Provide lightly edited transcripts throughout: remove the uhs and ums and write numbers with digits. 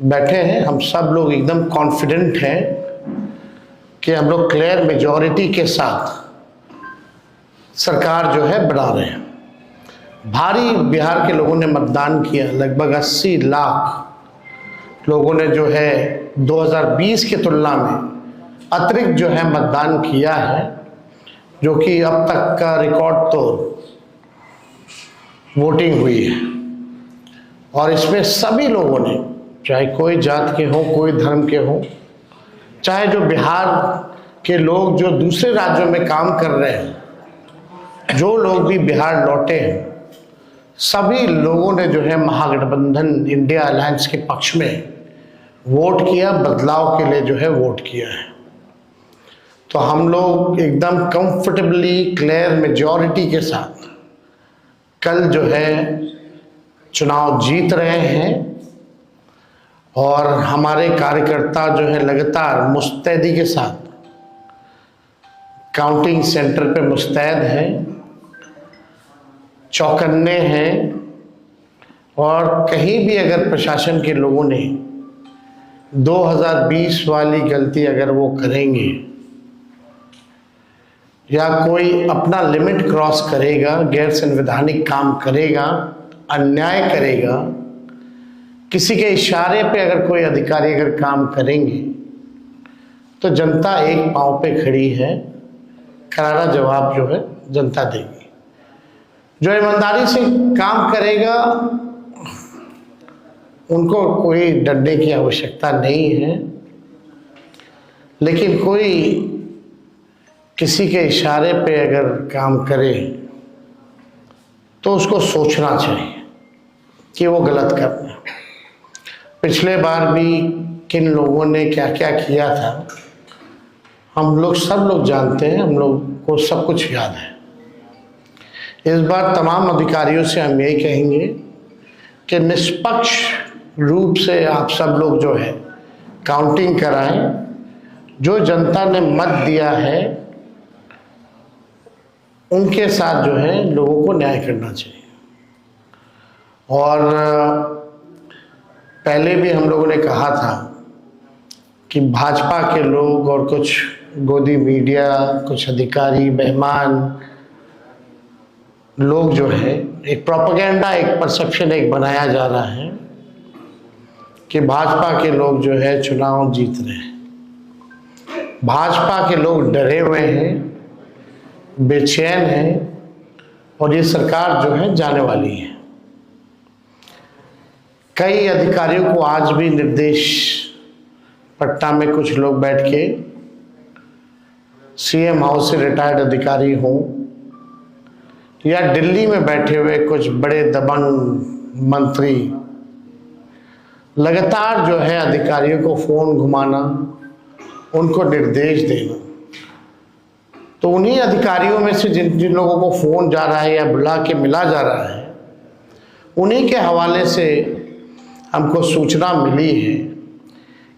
बैठे हैं, हम सब लोग एकदम कॉन्फिडेंट हैं कि हम लोग क्लियर मेजॉरिटी के साथ सरकार जो है बना रहे हैं। भारी बिहार के लोगों ने मतदान किया, लगभग 80 लाख लोगों ने जो है 2020 की तुलना में अतिरिक्त जो है मतदान किया है, जो कि अब तक का रिकॉर्ड तोड़ वोटिंग हुई है। और इसमें सभी लोगों ने, चाहे कोई जात के हों, कोई धर्म के हों, चाहे जो बिहार के लोग जो दूसरे राज्यों में काम कर रहे हैं, जो लोग भी बिहार लौटे हैं, सभी लोगों ने जो है महागठबंधन इंडिया अलायंस के पक्ष में वोट किया, बदलाव के लिए जो है वोट किया है। तो हम लोग एकदम कंफर्टेबली क्लियर मेजॉरिटी के साथ कल जो है चुनाव जीत रहे हैं और हमारे कार्यकर्ता जो है लगातार मुस्तैदी के साथ काउंटिंग सेंटर पे मुस्तैद हैं, चौकन्ने हैं। और कहीं भी अगर प्रशासन के लोगों ने 2020 वाली गलती अगर वो करेंगे या कोई अपना लिमिट क्रॉस करेगा, गैर संवैधानिक काम करेगा, अन्याय करेगा, किसी के इशारे पे अगर कोई अधिकारी अगर काम करेंगे, तो जनता एक पांव पे खड़ी है, करारा जवाब जो है जनता देगी। जो ईमानदारी से काम करेगा उनको कोई डरने की आवश्यकता नहीं है, लेकिन कोई किसी के इशारे पे अगर काम करे तो उसको सोचना चाहिए कि वो गलत कर रहे हैं। पिछले बार भी किन लोगों ने क्या क्या किया था हम लोग सब लोग जानते हैं, हम लोग को सब कुछ याद है। इस बार तमाम अधिकारियों से हम यही कहेंगे कि निष्पक्ष रूप से आप सब लोग जो है काउंटिंग कराएं। जो जनता ने मत दिया है उनके साथ जो है लोगों को न्याय करना चाहिए। और पहले भी हम लोगों ने कहा था कि भाजपा के लोग और कुछ गोदी मीडिया, कुछ अधिकारी, मेहमान लोग जो है एक प्रोपेगेंडा, एक परसेप्शन एक बनाया जा रहा है कि भाजपा के लोग जो है चुनाव जीत रहे हैं। भाजपा के लोग डरे हुए हैं, बेचैन हैं और ये सरकार जो है जाने वाली है। कई अधिकारियों को आज भी निर्देश, पटना में कुछ लोग बैठ के सीएम हाउस से रिटायर्ड अधिकारी हों या दिल्ली में बैठे हुए कुछ बड़े दबंग मंत्री, लगातार जो है अधिकारियों को फोन घुमाना, उनको निर्देश देना। तो उन्हीं अधिकारियों में से जिन जिन लोगों को फोन जा रहा है या बुला के मिला जा रहा है, उन्हीं के हवाले से हमको सूचना मिली है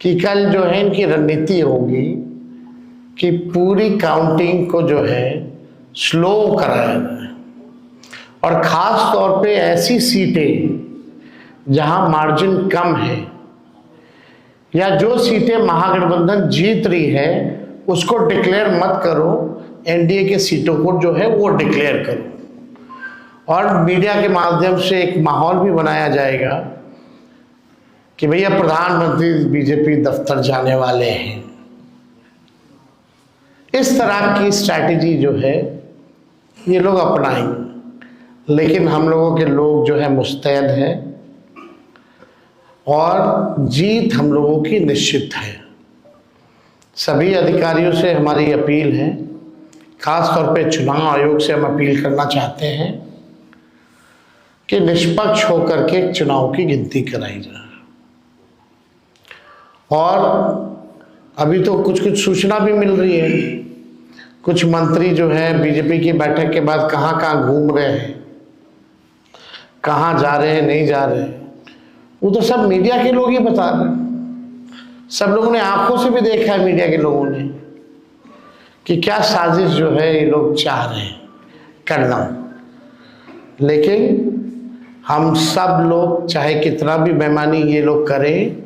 कि कल जो है इनकी रणनीति होगी कि पूरी काउंटिंग को जो है स्लो कराया जाए और ख़ास तौर पे ऐसी सीटें जहां मार्जिन कम है या जो सीटें महागठबंधन जीत रही है उसको डिक्लेयर मत करो, एनडीए के सीटों को जो है वो डिक्लेयर करो। और मीडिया के माध्यम से एक माहौल भी बनाया जाएगा कि भैया प्रधानमंत्री बीजेपी दफ्तर जाने वाले हैं। इस तरह की स्ट्रैटेजी जो है ये लोग अपनाएंगे, लेकिन हम लोगों के लोग जो है मुस्तैद हैं और जीत हम लोगों की निश्चित है। सभी अधिकारियों से हमारी अपील है, खास तौर पे चुनाव आयोग से हम अपील करना चाहते हैं कि निष्पक्ष होकर के चुनाव की गिनती कराई जाए। और अभी तो कुछ कुछ सूचना भी मिल रही है, कुछ मंत्री जो है बीजेपी की बैठक के बाद कहाँ कहाँ घूम रहे हैं, कहाँ जा रहे हैं, नहीं जा रहे हैं, वो तो सब मीडिया के लोग ही बता रहे हैं। सब लोगों ने आंखों से भी देखा है, मीडिया के लोगों ने, कि क्या साजिश जो है ये लोग चाह रहे हैं करना। लेकिन हम सब लोग चाहे कितना भी बेईमानी ये लोग करें,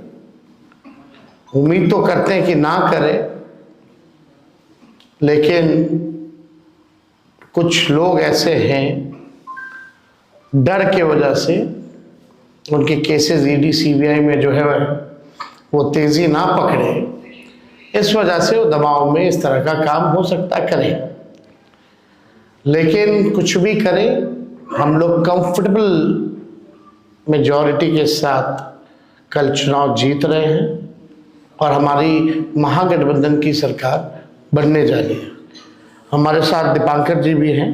उम्मीद तो करते हैं कि ना करें, लेकिन कुछ लोग ऐसे हैं डर के वजह से उनके केसेस ईडी सीबीआई में जो है वो तेजी ना पकड़े, इस वजह से वो दबाव में इस तरह का काम हो सकता करें। लेकिन कुछ भी करें, हम लोग कंफर्टेबल मेजॉरिटी के साथ कल चुनाव जीत रहे हैं और हमारी महागठबंधन की सरकार बनने जा रही है। हमारे साथ दीपांकर जी भी हैं,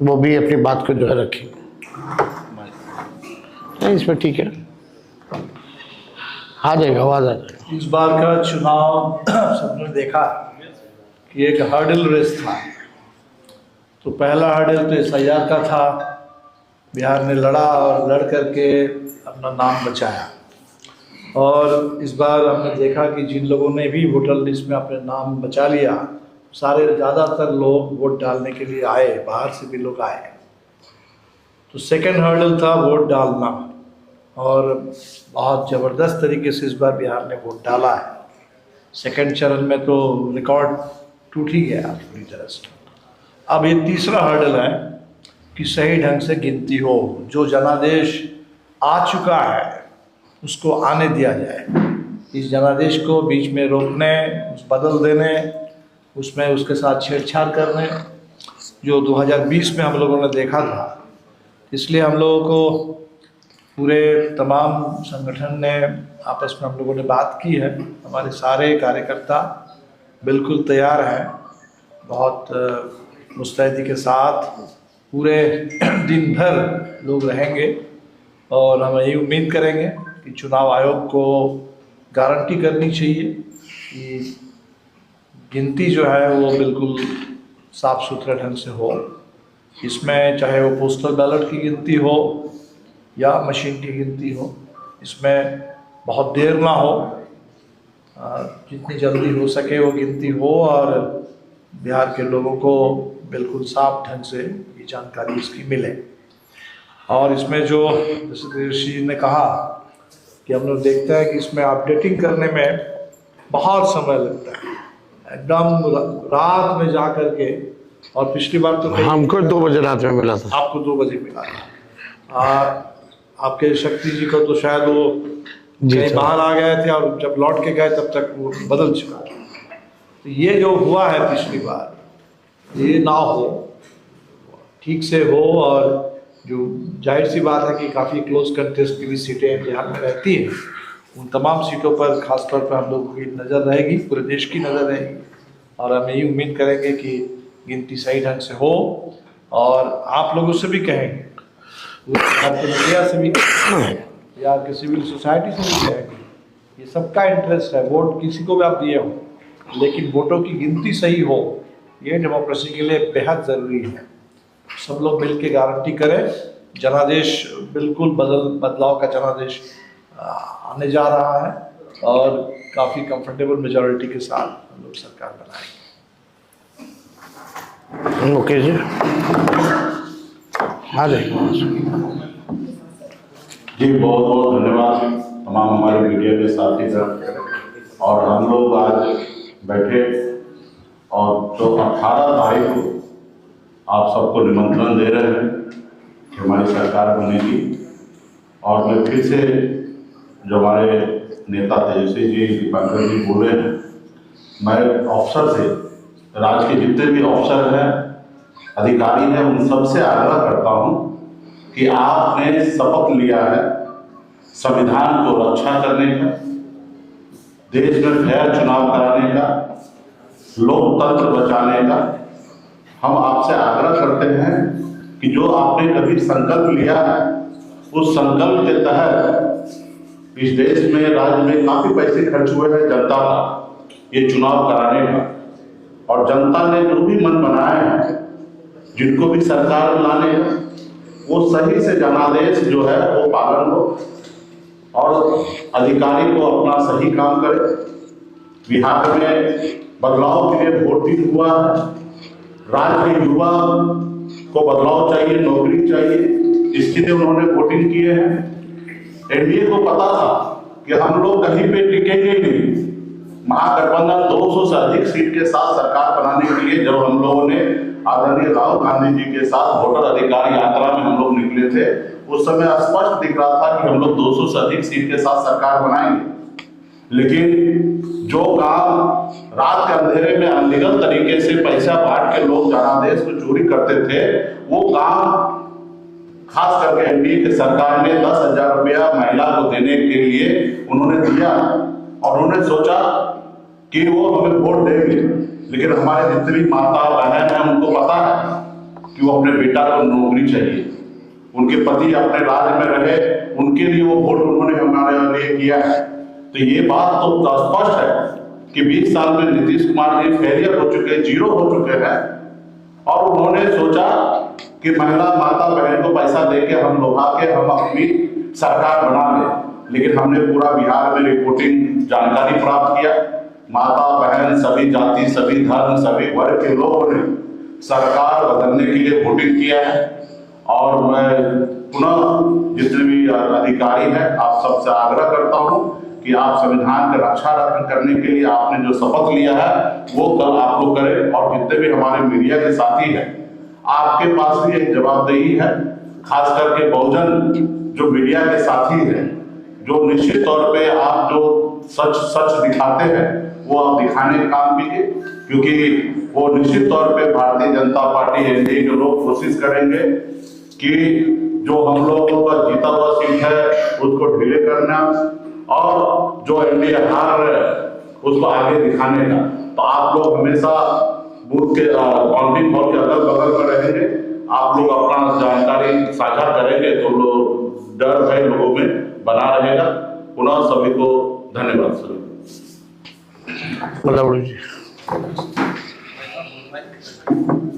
वो भी अपनी बात को जो है रखेंगे। इसमें ठीक है, आ जाएगा, आवाज आ जाएगा। इस बार का चुनाव सबने देखा कि एक हर्डल रेस था। तो पहला हर्डल तो SIR का था, बिहार ने लड़ा और लड़ करके अपना नाम बचाया। और इस बार हमने देखा कि जिन लोगों ने भी वोटर लिस्ट में अपने नाम बचा लिया, सारे ज़्यादातर लोग वोट डालने के लिए आए, बाहर से भी लोग आए। तो सेकंड हर्डल था वोट डालना, और बहुत ज़बरदस्त तरीके से इस बार बिहार ने वोट डाला है। सेकंड चरण में तो रिकॉर्ड टूट ही गया पूरी तरह से। अब ये तीसरा हर्डल है कि सही ढंग से गिनती हो, जो जनादेश आ चुका है उसको आने दिया जाए। इस जनादेश को बीच में रोकने, बदल देने, उसमें उसके साथ छेड़छाड़ करने, जो 2020 में हम लोगों ने देखा था। इसलिए हम लोगों को पूरे तमाम संगठन ने आपस में हम लोगों ने बात की है। हमारे सारे कार्यकर्ता बिल्कुल तैयार हैं, बहुत मुस्तैदी के साथ पूरे दिन भर लोग रहेंगे। और हम यही उम्मीद करेंगे कि चुनाव आयोग को गारंटी करनी चाहिए कि गिनती जो है वो बिल्कुल साफ सुथरे ढंग से हो। इसमें चाहे वो पोस्टल बैलेट की गिनती हो या मशीन की गिनती हो, इसमें बहुत देर ना हो, जितनी जल्दी हो सके वो गिनती हो और बिहार के लोगों को बिल्कुल साफ ढंग से ये जानकारी इसकी मिले। और इसमें जो जैसे दिनेश जी ने कहा कि हम लोग देखते हैं कि इसमें अपडेटिंग करने में बहुत समय लगता है, एकदम रात में जा कर के। और पिछली बार तो हमको 2 बजे रात में मिला था, आपको 2 बजे मिला था। आपके शक्ति जी को तो शायद वो कहीं बाहर आ गए थे और जब लौट के गए तब तक वो बदल चुका था। तो ये जो हुआ है पिछली बार, ये ना हो, ठीक से हो। और जो जाहिर सी बात है कि काफ़ी क्लोज कंटेस्ट की भी सीटें बिहार में रहती हैं, उन तमाम सीटों पर खासतौर पर हम लोगों की नज़र रहेगी, पूरे देश की नज़र रहेगी। और हम यही उम्मीद करेंगे कि गिनती सही ढंग से हो। और आप लोगों से भी कहेंगे, मीडिया से भी या कि सिविल सोसाइटी से भी कहेंगे, ये सबका इंटरेस्ट है। वोट किसी को भी आप दिए हो, लेकिन वोटों की गिनती सही हो, ये डेमोक्रेसी के लिए बेहद ज़रूरी है। सब लोग मिल के गारंटी करें। जनादेश बिल्कुल बदलाव का जनादेश आने जा रहा है और काफ़ी कंफर्टेबल मेजॉरिटी के साथ हम लोग सरकार बनाएंगे। ओके जी, हाँ जी जी, बहुत बहुत धन्यवाद तमाम हमारे मीडिया के साथी। और हम लोग आज बैठे और जो 18 तारीख को आप सबको निमंत्रण दे रहे हैं कि हमारी सरकार बनेगी। और मैं फिर से जो हमारे नेता तेजस्वी जी, दीपांकर जी बोले हैं, मैं अफसर से, राज्य के जितने भी अफसर हैं, अधिकारी हैं, उन सबसे आग्रह करता हूं कि आपने शपथ लिया है संविधान को रक्षा करने का, देश में फेयर चुनाव कराने का, लोकतंत्र बचाने का। हम आपसे आग्रह करते हैं कि जो आपने कभी संकल्प लिया है, उस संकल्प के तहत इस देश में, राज्य में काफी पैसे खर्च हुए हैं जनता का ये चुनाव कराने का। और जनता ने जो भी मन बनाया है, जिनको भी सरकार में लाने हैं, वो सही से जनादेश जो है वो पालन हो और अधिकारी को अपना सही काम करे। बिहार में बदलाव के लिए वोटिंग हुआ है, राज्य के युवा को बदलाव चाहिए, नौकरी चाहिए, इसके लिए उन्होंने वोटिंग किए हैं। एनडीए को पता था कि हम लोग कहीं पे टिकेंगे नहीं, महागठबंधन 200 से अधिक सीट के साथ सरकार बनाने के लिए जब हम लोगों ने आदरणीय राहुल गांधी जी के साथ वोटर अधिकार यात्रा में हम लोग निकले थे, उस समय स्पष्ट दिख रहा था कि हम लोग 200 से अधिक सीट के साथ सरकार बनाएंगे। लेकिन जो काम रात के अंधेरे में अनलीगल तरीके से पैसा बांट के लोग जनादेश को चोरी करते थे, वो काम खास करके एनडीए की सरकार ने 10,000 रुपया महिला को देने के लिए उन्होंने दिया और उन्होंने सोचा कि वो हमें वोट देंगे। लेकिन हमारे जितनी माता बहन है उनको पता है कि वो अपने बेटा को नौकरी चाहिए, उनके पति अपने राज्य में रहे, उनके लिए वो वोट उन्होंने हमारे लिए किया है। तो ये बात तो स्पष्ट है कि 20 साल में नीतीश कुमार जी फेलियर हो चुके, जीरो हो चुके हैं और उन्होंने सोचा कि महिला माता बहन को पैसा देके हम लोहा के हम अपनी सरकार बना लें। लेकिन हमने पूरा बिहार में रिपोर्टिंग जानकारी प्राप्त किया, माता बहन सभी जाति सभी धर्म सभी वर्ग के लोगों ने सरकार बदलने के लिए वोटिंग किया है। और मैं पुनः जितने भी अधिकारी हैं आप सबसे आग्रह करता हूं कि आप संविधान की रक्षा करने के लिए आपने जो शपथ लिया है वो कल आप लोग करें। और जितने भी हमारे मीडिया के साथी हैं आपके पास भी एक जवाबदेही है, खास करके बहुजन जो मीडिया के साथी हैं, जो निश्चित तौर पे आप जो सच दिखाते हैं वो आप दिखाने का काम कीजिए, क्योंकि वो निश्चित तौर पे भारतीय जनता पार्टी एनडीए के लोग कोशिश करेंगे कि जो हम लोगों का जीता हुआ सीट है उसको ढीले करना और जो एनडीए हार रहे उसको आगे दिखाने का। तो आप लोग हमेशा बूथ के काउंटिंग हॉल के अगल बगल में रहेंगे, आप लोग अपना जानकारी साझा करेंगे तो लोग डर भय लोगों में बना रहेगा। पुनः सभी को धन्यवाद सर।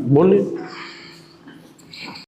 बोलिए।